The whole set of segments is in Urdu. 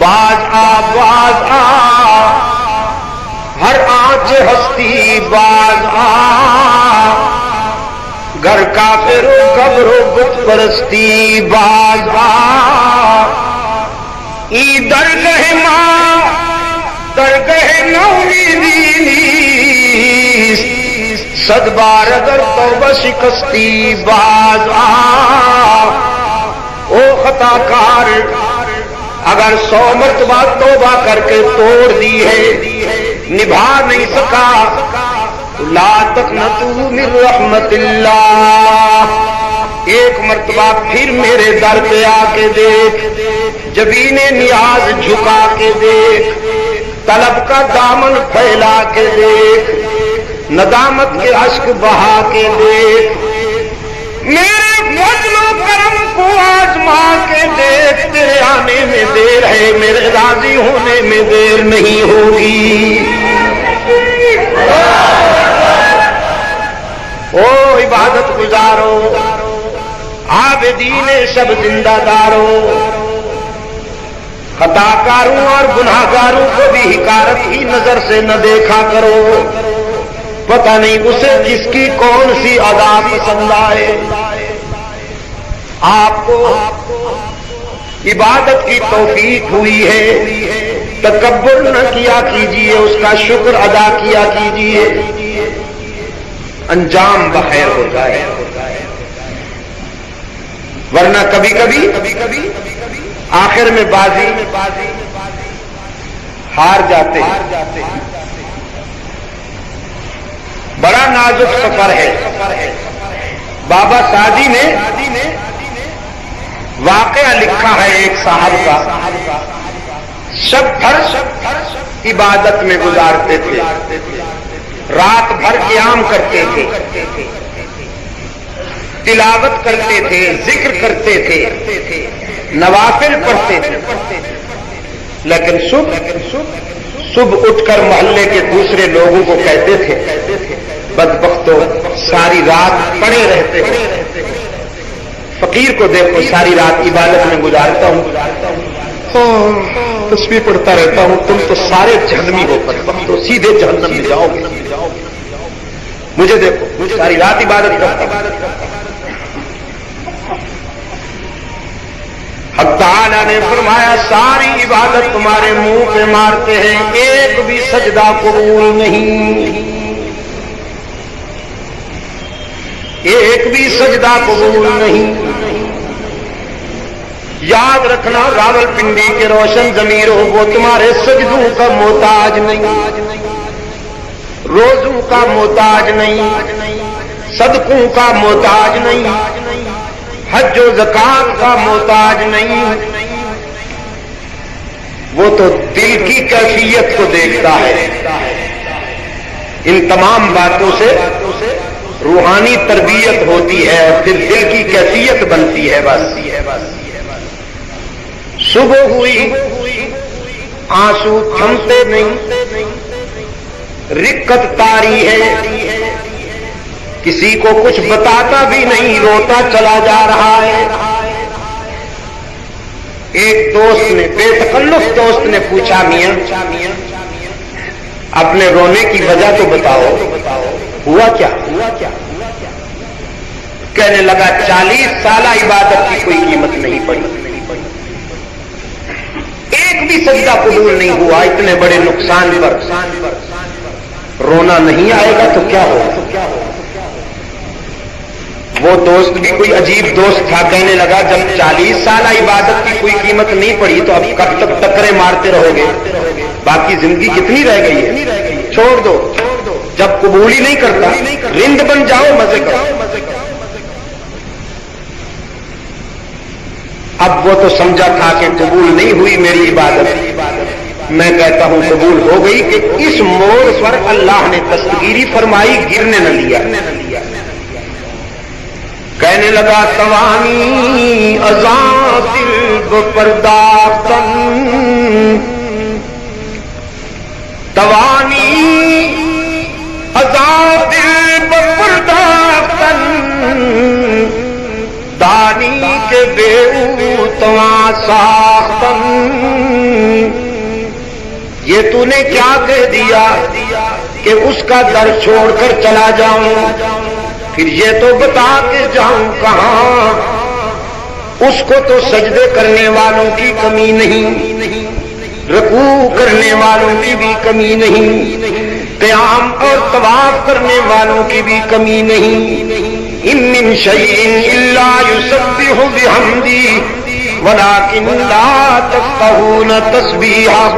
باز آ ہر آنچ ہستی باز گھر کافر قبر و بت پرستی باز ای درگہ ماں درگہ نومیدی صد بار اگر توبہ شکستی باز او خطا کار اگر 100 مرتبہ توبہ کر کے توڑ دی ہے نبھا نہیں سکا لا تقنطوا من رحمت اللہ ایک مرتبہ پھر میرے در پہ آ کے دیکھ جبین نیاز جھکا کے دیکھ طلب کا دامن پھیلا کے دیکھ ندامت کے اشک بہا کے دیکھ میرے فضل و کرم کو آزما کے دیکھ تیرے آنے میں دیر ہے میرے راضی ہونے میں دیر نہیں ہوگی او عبادت گزارو عابدین شب زندہ دارو خطا کاروں اور گناہ گاروں کو بھی حقارت ہی نظر سے نہ دیکھا کرو پتہ نہیں اسے کس کی کون سی ادا پسند آئے آپ کو عبادت کی توفیق ہوئی ہے تکبر نہ کیا کیجیے اس کا شکر ادا کیا کیجیے انجام بخیر ہو جائے ورنہ کبھی کبھی آخر میں بازی ہار جاتے ہیں بڑا نازک سفر ہے بابا سعدی نے واقعہ لکھا ہے ایک صاحب کا شب بھر عبادت میں گزارتے تھے رات بھر قیام کرتے تھے تلاوت کرتے تھے ذکر کرتے تھے نوافل پڑھتے تھے لیکن صبح اٹھ کر محلے کے دوسرے لوگوں کو کہتے تھے بدبختو ساری رات پڑے رہتے ہیں فقیر کو دیکھو ساری رات عبادت میں گزارتا ہوں تسبیح پڑھتا رہتا ہوں تم تو سارے جہنمی ہو بدبختو سیدھے جہنم میں جاؤ گے مجھے دیکھو ساری رات عبادت کرتا ہوں حق تعالی نے فرمایا ساری عبادت تمہارے منہ پہ مارتے ہیں ایک بھی سجدہ قبول نہیں ایک بھی سجدہ قبول نہیں یاد رکھنا راول پنڈی کے روشن ضمیر ہو وہ تمہارے سجدوں کا محتاج نہیں روزوں کا محتاج نہیں صدقوں کا محتاج نہیں حج و زکات کا محتاج نہیں وہ تو دل کی کیفیت کو دیکھتا ہے ان تمام باتوں سے روحانی تربیت ہوتی ہے اور پھر دل کی کیفیت بنتی ہے بس صبح ہوئی آنسو تھمتے نہیں رکت طاری ہے کسی کو کچھ بتاتا بھی نہیں روتا چلا جا رہا ہے ایک دوست نے بے تکلف دوست نے پوچھا میاں اپنے رونے کی وجہ تو بتاؤ ہوا کیا کہنے لگا 40 سالہ عبادت کی کوئی قیمت نہیں پڑی ایک بھی سجدہ قبول نہیں ہوا اتنے بڑے نقصان پر رونا نہیں آئے گا تو کیا ہوگا وہ دوست بھی کوئی عجیب دوست تھا کہنے لگا جب 40 سالہ عبادت کی کوئی قیمت نہیں پڑی تو اب کب تک ٹکرے مارتے رہو گے باقی زندگی کتنی رہ گئی ہے چھوڑ دو جب قبول ہی نہیں کرتا رند بن جاؤ مزے کرو اب وہ تو سمجھا تھا کہ قبول نہیں ہوئی میری عبادت میں کہتا ہوں قبول ہو گئی کہ اس موڑ پر اللہ نے دستگیری فرمائی گرنے نہ دیا کہنے لگا توانی ازاں دل بپرداختن توانی ازاں دل بپرداختن دانی کے بے تواں ساخ راستن، یہ تو نے کیا کہہ دیا کہ اس کا در چھوڑ کر چلا جاؤں؟ پھر یہ تو بتا کے جاؤں کہاں؟ اس کو تو سجدے کرنے والوں کی کمی نہیں، رکوع کرنے والوں کی بھی کمی نہیں، قیام اور طواف کرنے والوں کی بھی کمی نہیں۔ ان من شیء الا یسبح بحمدہ ولکن لا تفقہون تسبیحہ۔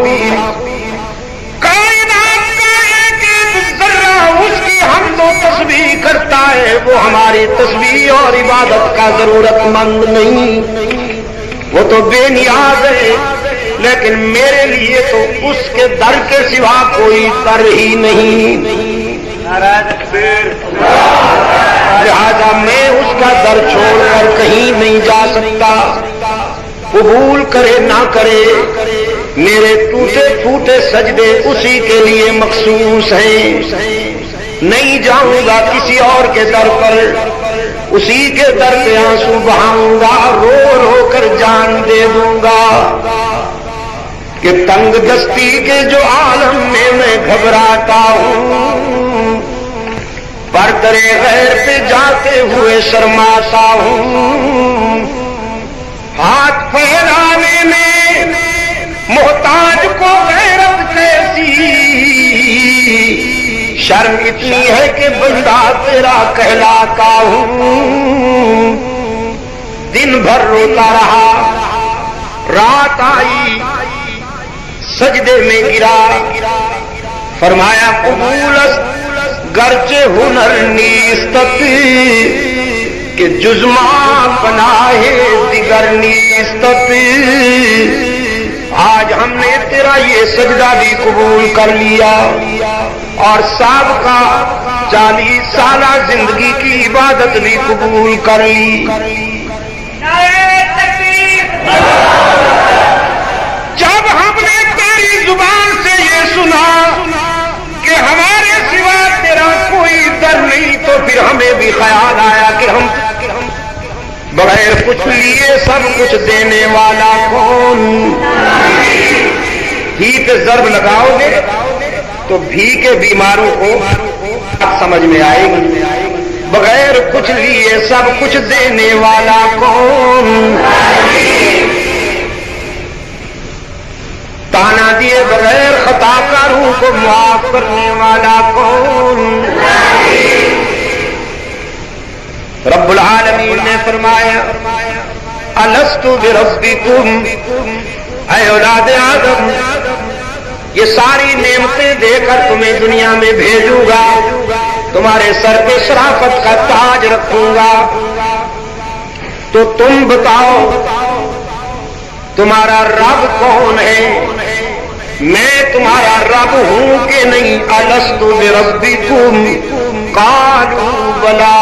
کائنات کا ایک ایک ذرہ اس کی حمد و تسبیح کرتا ہے، وہ ہماری تسبیح اور عبادت کا ضرورت مند نہیں، وہ تو بے نیاز ہے، لیکن میرے لیے تو اس کے در کے سوا کوئی در ہی نہیں، لہذا میں اس کا در چھوڑ کر کہیں نہیں جا سکتا۔ قبول کرے نہ کرے، میرے ٹوٹے پھوٹے سجدے اسی کے لیے مخصوص ہیں۔ نہیں جاؤں گا کسی اور کے در پر، اسی کے در پہ آنسو بہاؤں گا، رو رو کر جان دے دوں گا کہ تنگ دستی کے جو عالم میں گھبراتا ہوں، پردرے غیر پہ جاتے ہوئے شرماتا ہوں، ہاتھ پھیلانے میں محتاج کو غیرت کیسی، شرم اتنی ہے کہ بندہ تیرا کہلاتا ہوں۔ دن بھر روتا رہا، رات آئی سجدے میں گرا، فرمایا قبول است گرچہ ہنر نیستت کہ جزما پناہ دیگر نیستت۔ آج ہم نے تیرا یہ سجدہ بھی قبول کر لیا اور سابقہ 40 سالہ زندگی کی عبادت بھی قبول کر لی۔ جب ہم نے تیری زبان سے یہ سنا کہ ہمارے سوا تیرا کوئی در نہیں، تو پھر ہمیں بھی خیال آیا کہ ہم بغیر کچھ لیے سب کچھ دینے والا کون؟ بھی پہ ضرب لگاؤ گے تو بھی کے بیماروں کو سمجھ میں آئے گی، بغیر کچھ لیے سب کچھ دینے والا کون؟ تانا دیے بغیر خطا کاروں کو معاف کرنے والا کون؟ رب العالمین نے فرمایا الست بربکم، اے اولاد آدم یہ ساری نعمتیں دے کر تمہیں دنیا میں بھیجوں گا، تمہارے سر پہ شرافت کا تاج رکھوں گا، تو تم بتاؤ تمہارا رب کون ہے؟ میں تمہارا رب ہوں کہ نہیں؟ الست بربکم قالوا بلا،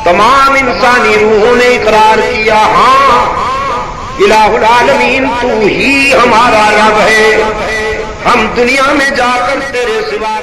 تمام انسانی روحوں نے اقرار کیا ہاں الہ العالمین تو ہی ہمارا رب ہے، ہم دنیا میں جا کر تیرے سوا